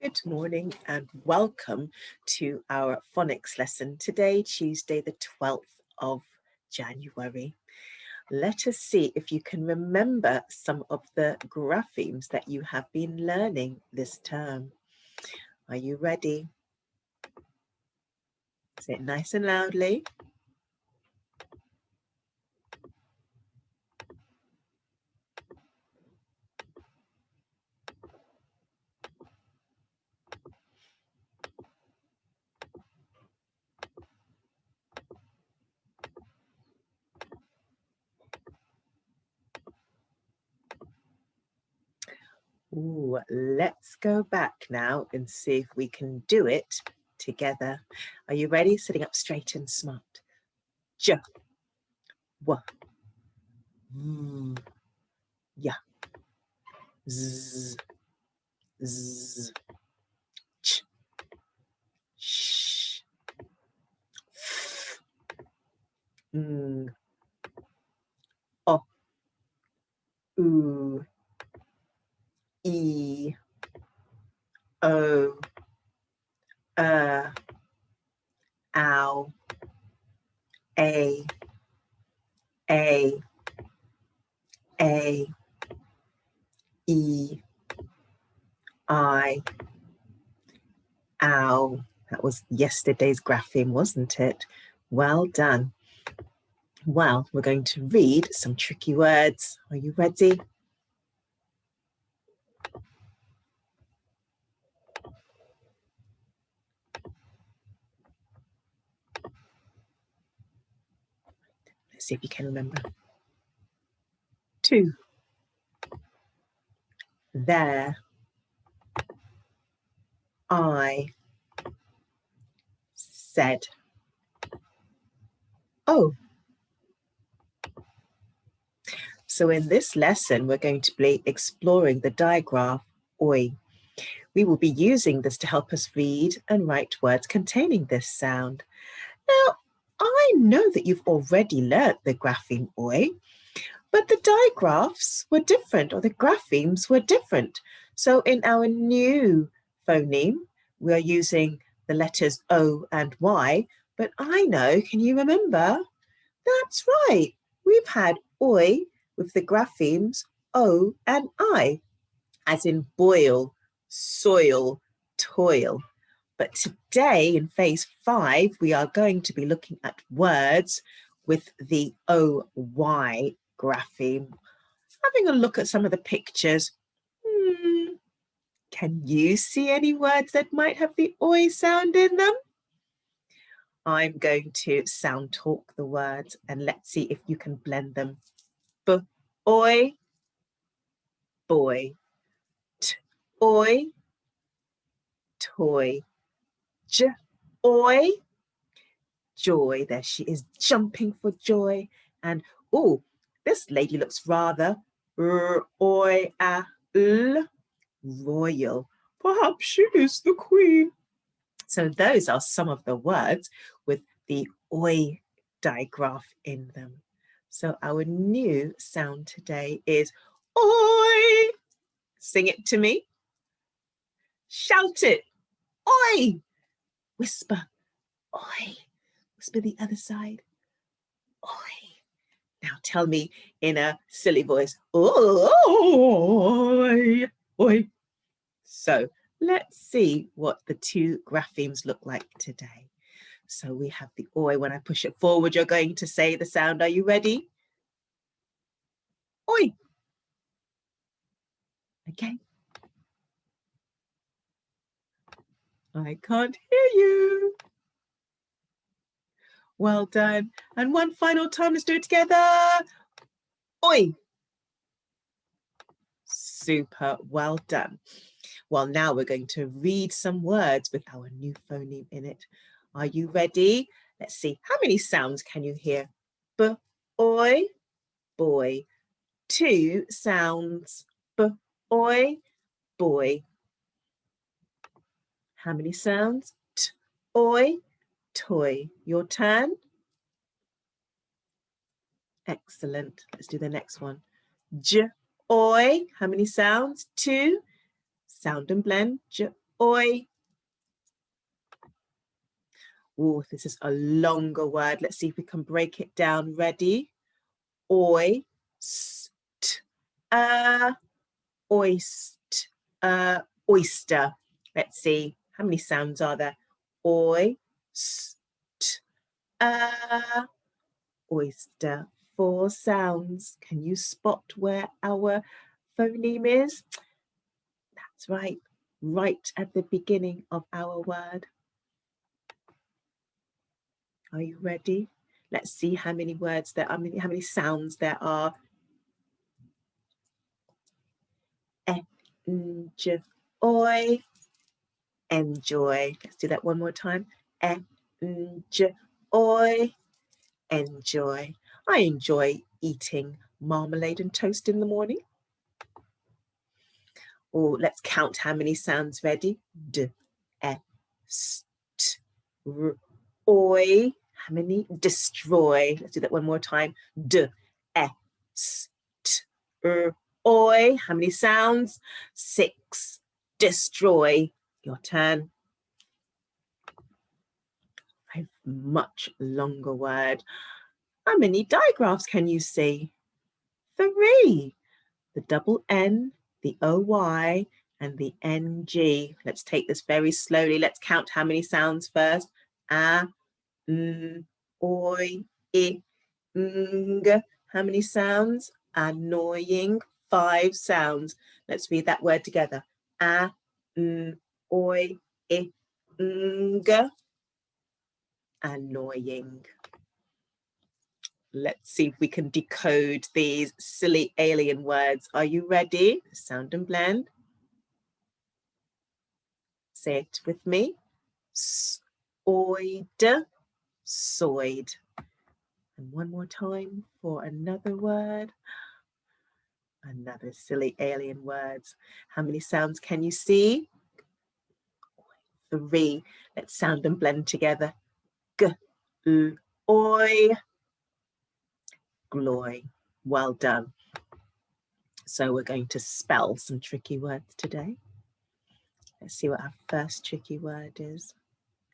Good morning and welcome to our phonics lesson today, Tuesday, the 12th of January. Let us see if you can remember some of the graphemes that you have been learning this term. Are you ready? Say it nice and loudly. Ooh, let's go back now and see if we can do it together. Are you ready? Sitting up straight and smart. J, w, v, ya, z, z, ch, sh, f, ng, o, u, e, o, ow, a, e, I, ow. That was yesterday's grapheme, wasn't it? Well done. Well, we're going to read some tricky words. Are you ready? Let's see if you can remember. 2. There. I said. Oh. So in this lesson, we're going to be exploring the digraph oi. We will be using this to help us read and write words containing this sound. Now, I know that you've already learnt the grapheme oi, but the digraphs were different, or the graphemes were different. So in our new phoneme, we are using the letters O and Y, but I know, can you remember? That's right, we've had oi with the graphemes O and I, as in boil, soil, toil. But today in phase 5, we are going to be looking at words with the OY grapheme. Having a look at some of the pictures. Can you see any words that might have the oi sound in them? I'm going to sound talk the words and let's see if you can blend them. B-oi, boy. T-oi, toy. J-oi, joy. There she is, jumping for joy. And oh, this lady looks rather royal. Perhaps she is the queen. So those are some of the words with the oi digraph in them. So our new sound today is oi. Sing it to me. Shout it. Oi. Whisper. Oi. Whisper the other side. Oi. Now tell me in a silly voice. Oi. Oi. So let's see what the two graphemes look like today. So we have the oi. When I push it forward, you're going to say the sound. Are you ready? Oi. Okay. I can't hear you. Well done. And one final time, let's do it together. Oi. Super, well done. Well, now we're going to read some words with our new phoneme in it. Are you ready? Let's see, how many sounds can you hear? B-oi, boy. 2 sounds. B-oi, boy. How many sounds? T-oi, toy. Your turn. Excellent. Let's do the next one. J-oi. How many sounds? 2. Sound and blend. J-oi. oi. Oh, this is a longer word. Let's see if we can break it down. Ready? Oi, st, oyst, oyster. Let's see, how many sounds are there? Oi, st, oyster. 4 sounds. Can you spot where our phoneme is? That's right, right at the beginning of our word. Are you ready? Let's see how many words there are, how many sounds there are. Enjoy, enjoy. Let's do that one more time. Enjoy, enjoy. I enjoy eating marmalade and toast in the morning. Or let's count how many sounds. Ready? D, e, st, r, oi. How many? Destroy. Let's do that one more time. D, e, st, r, oi. How many sounds? 6. Destroy. Your turn. A much longer word. How many digraphs can you see? 3. The double N, the OY, and the NG. Let's take this very slowly. Let's count how many sounds first. A, oi, I, ng. How many sounds? Annoying. 5 sounds. Let's read that word together. A, oi, I, ng. Annoying. Let's see if we can decode these silly alien words. Are you ready? Sound and blend. Say it with me. Soid, soid. And one more time for another word. Another silly alien words. How many sounds can you see? 3. Let's sound and blend together. G, oi, gloy. Well done. So we're going to spell some tricky words today. Let's see what our first tricky word is.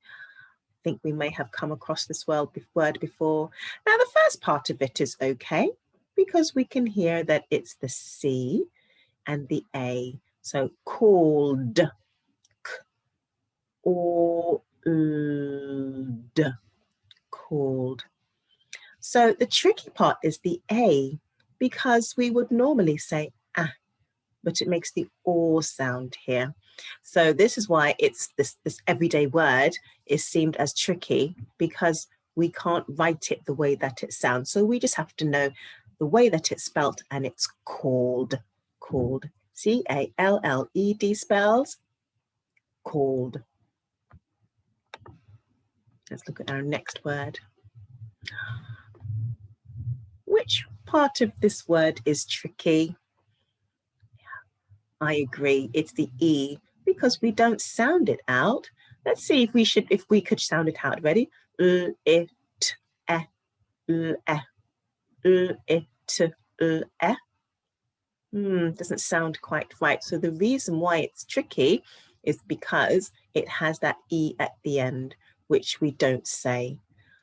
I think we may have come across this word before. Now, the first part of it is okay because we can hear that it's the C and the A. So called, called. So the tricky part is the A because we would normally say ah, but it makes the or sound here. So this is why it's this everyday word is seemed as tricky because we can't write it the way that it sounds. So we just have to know the way that it's spelt, and it's called, called. C-A-L-L-E-D spells called. Let's look at our next word. Which part of this word is tricky? I agree, it's the E, because we don't sound it out. Let's see if we could sound it out. Ready? It, doesn't sound quite right. So the reason why it's tricky is because it has that E at the end, which we don't say.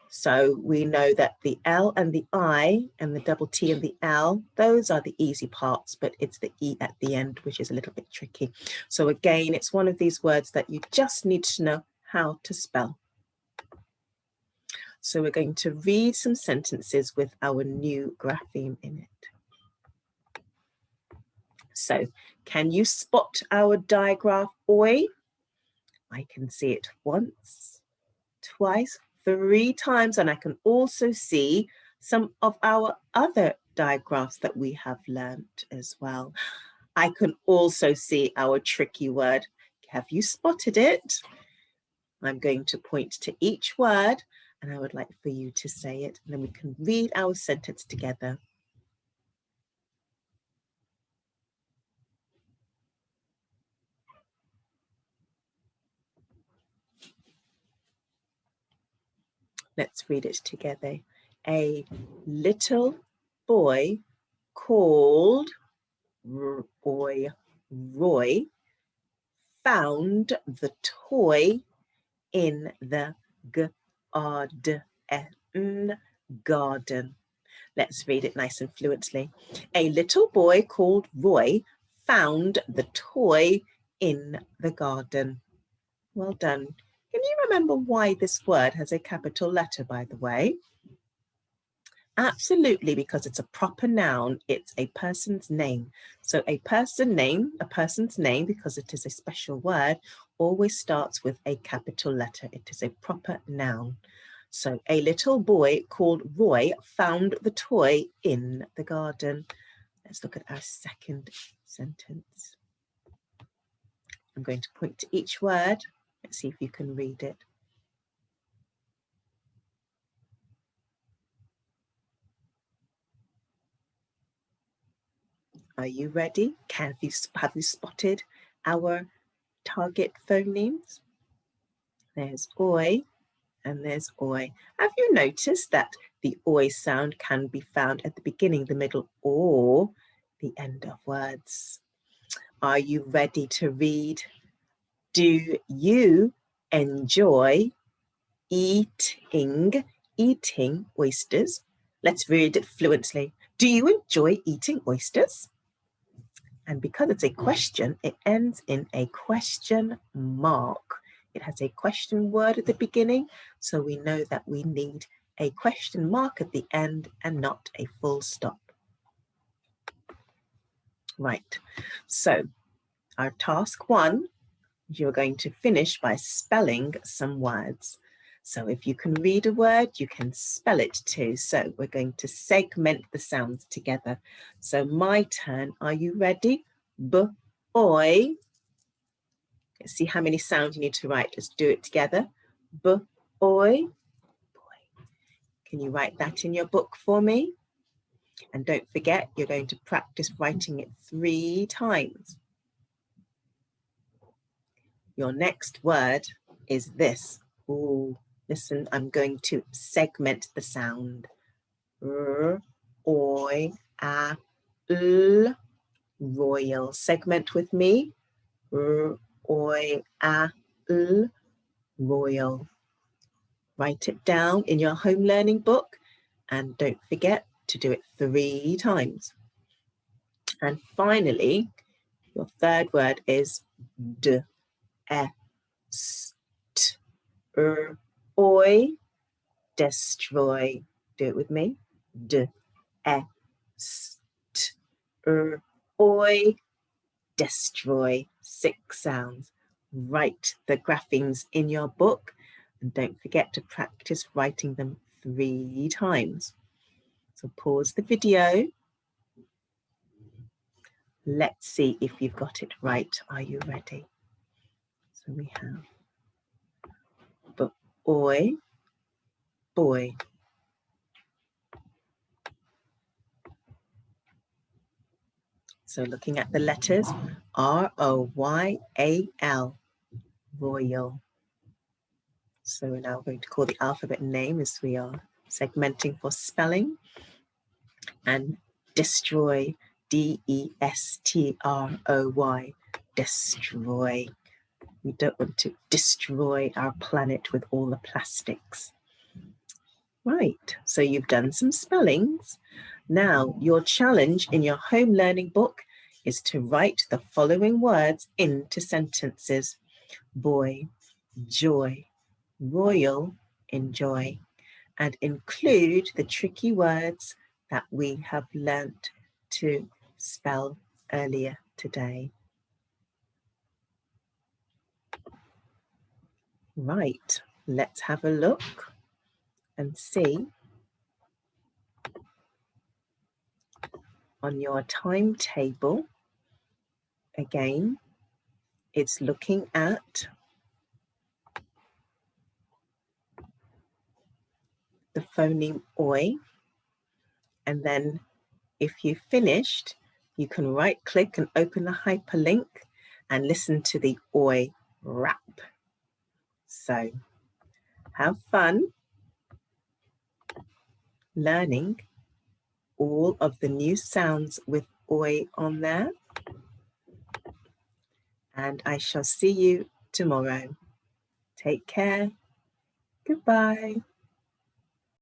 So we know that the L and the I and the double T and the L, those are the easy parts, but it's the E at the end, which is a little bit tricky. So again, it's one of these words that you just need to know how to spell. So we're going to read some sentences with our new grapheme in it. So can you spot our digraph oi? I can see it once, twice, 3 times, and I can also see some of our other digraphs that we have learnt as well. I can also see our tricky word. Have you spotted it? I'm going to point to each word and I would like for you to say it, and then we can read our sentence together. Let's read it together. A little boy called Roy found the toy in the garden. Let's read it nice and fluently. A little boy called Roy found the toy in the garden. Well done. Can you remember why this word has a capital letter, by the way? Absolutely, because it's a proper noun. It's a person's name. So a person's name, because it is a special word, always starts with a capital letter. It is a proper noun. So a little boy called Roy found the toy in the garden. Let's look at our second sentence. I'm going to point to each word. Let's see if you can read it. Are you ready? Have you spotted our target phonemes? There's oi and there's oi. Have you noticed that the oi sound can be found at the beginning, the middle, or the end of words? Are you ready to read? Do you enjoy eating oysters? Let's read it fluently. Do you enjoy eating oysters? And because it's a question, it ends in a question mark. It has a question word at the beginning, so we know that we need a question mark at the end and not a full stop. Right, so our task 1, you're going to finish by spelling some words. So if you can read a word, you can spell it too. So we're going to segment the sounds together. So my turn, are you ready? Boy. Let's see how many sounds you need to write. Let's do it together. Boy. Can you write that in your book for me? And don't forget, you're going to practice writing it 3 times. Your next word is this. Ooh, listen, I'm going to segment the sound. R, oi, a, l, royal. Segment with me. R, oi, a, l, royal. Write it down in your home learning book and don't forget to do it 3 times. And finally, your third word is d, e, st, oi, destroy. Do it with me. D, e, st, oi, destroy. 6 sounds. Write the graphemes in your book and don't forget to practice writing them 3 times. So pause the video. Let's see if you've got it right. Are you ready? So we have boy, boy. So looking at the letters, R-O-Y-A-L, royal. So we're now going to call the alphabet name as we are segmenting for spelling. And destroy, D-E-S-T-R-O-Y, destroy. We don't want to destroy our planet with all the plastics. Right, so you've done some spellings. Now, your challenge in your home learning book is to write the following words into sentences. Boy, joy, royal, enjoy, and include the tricky words that we have learnt to spell earlier today. Right, let's have a look and see. On your timetable, again, it's looking at the phoneme oi, and then if you've finished, you can right-click and open the hyperlink and listen to the oi rap. So, have fun learning all of the new sounds with oi on there. and I shall see you tomorrow. Take care. Goodbye.